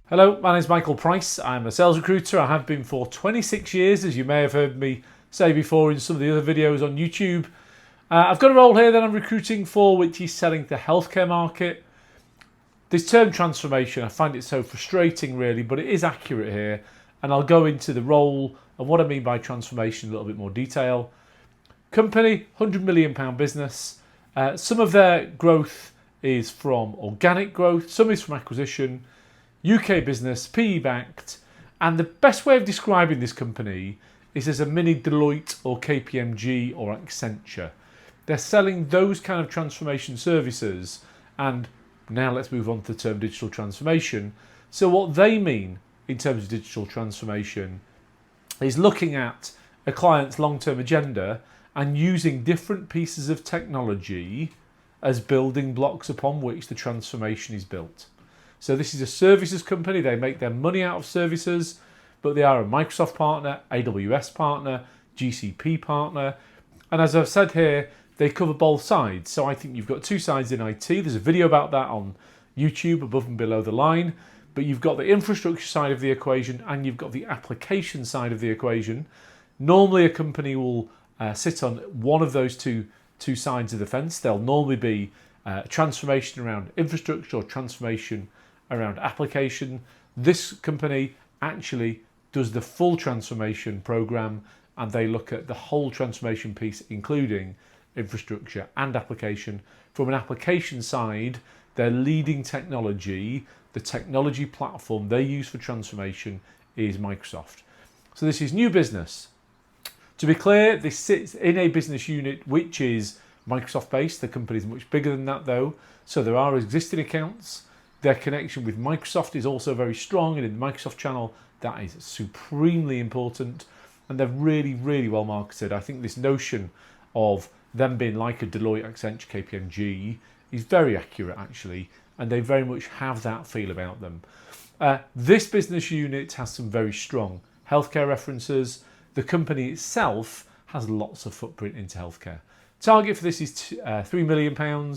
Hello, my name is Michael Price. I'm a sales recruiter. I have been for 26 years, as you may have heard me say before in some of the other videos on YouTube. I've got a role here that I'm recruiting for, which is selling the healthcare market. This term transformation, I find it so frustrating really, but it is accurate here. And I'll go into the role and what I mean by transformation in a little bit more detail. Company, £100 million business. Some of their growth is from organic growth, some is from acquisition. UK business, PE backed, and the best way of describing this company is as a mini Deloitte or KPMG or Accenture. They're selling those kind of transformation services, and now let's move on to the term digital transformation. So what they mean in terms of digital transformation is looking at a client's long-term agenda and using different pieces of technology as building blocks upon which the transformation is built. So this is a services company. They make their money out of services, but they are a Microsoft partner, AWS partner, GCP partner. And as I've said here, they cover both sides. So I think you've got two sides in IT. There's a video about that on YouTube above and below the line. But you've got the infrastructure side of the equation and you've got the application side of the equation. Normally a company will sit on one of those two sides of the fence. There'll normally be transformation around infrastructure or transformation around application. This company actually does the full transformation program, and they look at the whole transformation piece, including infrastructure and application. From an application side, their leading technology, the technology platform they use for transformation is Microsoft. So this is new business. To be clear, this sits in a business unit which is Microsoft based. The company is much bigger than that though. So there are existing accounts. Their connection with Microsoft is also very strong, and in the Microsoft channel, that is supremely important. And they're really, really well marketed. I think this notion of them being like a Deloitte, Accenture, KPMG is very accurate actually, and they very much have that feel about them. This business unit has some very strong healthcare references. The company itself has lots of footprint into healthcare. Target for this is £3 million.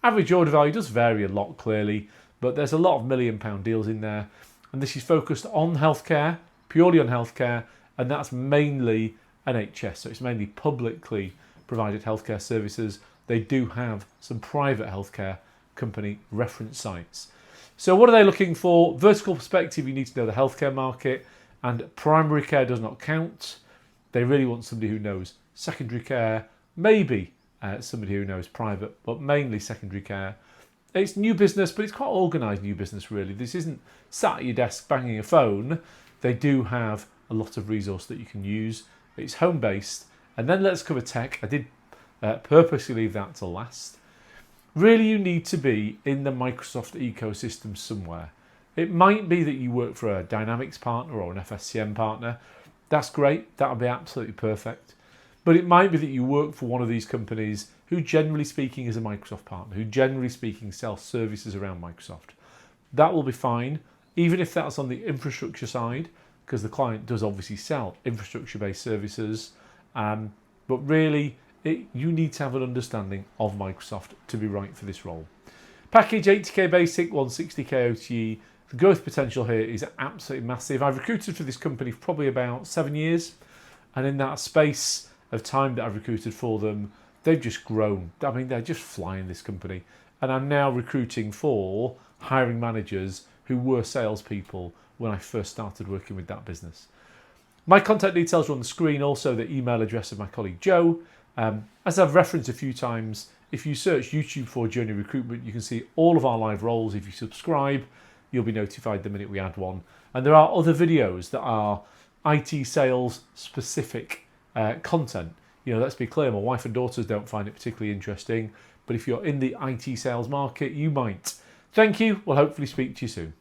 Average order value does vary a lot clearly, but there's a lot of £1 million deals in there. And this is focused on healthcare, purely on healthcare, and that's mainly NHS. So it's mainly publicly provided healthcare services. They do have some private healthcare company reference sites. So what are they looking for? Vertical perspective, you need to know the healthcare market, and primary care does not count. They really want somebody who knows secondary care, maybe somebody who knows private, but mainly secondary care. It's new business, but it's quite organised new business really. This isn't sat at your desk banging a phone. They do have a lot of resource that you can use. It's home-based. And then let's cover tech. I did purposely leave that to last. Really, you need to be in the Microsoft ecosystem somewhere. It might be that you work for a Dynamics partner or an FSCM partner. That's great. That would be absolutely perfect. But it might be that you work for one of these companies who generally speaking is a Microsoft partner, who generally speaking sells services around Microsoft. That will be fine, even if that's on the infrastructure side, because the client does obviously sell infrastructure-based services. But really, you need to have an understanding of Microsoft to be right for this role. Package 80k basic, 160k OTE. The growth potential here is absolutely massive. I've recruited for this company for probably about 7 years, and in that space of time that I've recruited for them, they've just grown. I mean, they're just flying, this company. And I'm now recruiting for hiring managers who were salespeople when I first started working with that business. My contact details are on the screen, also the email address of my colleague Joe. As I've referenced a few times, if you search YouTube for Journey Recruitment, you can see all of our live roles. If you subscribe, you'll be notified the minute we add one. And there are other videos that are IT sales specific content. You know, let's be clear, my wife and daughters don't find it particularly interesting, but if you're in the IT sales market, you might. Thank you. We'll hopefully speak to you soon.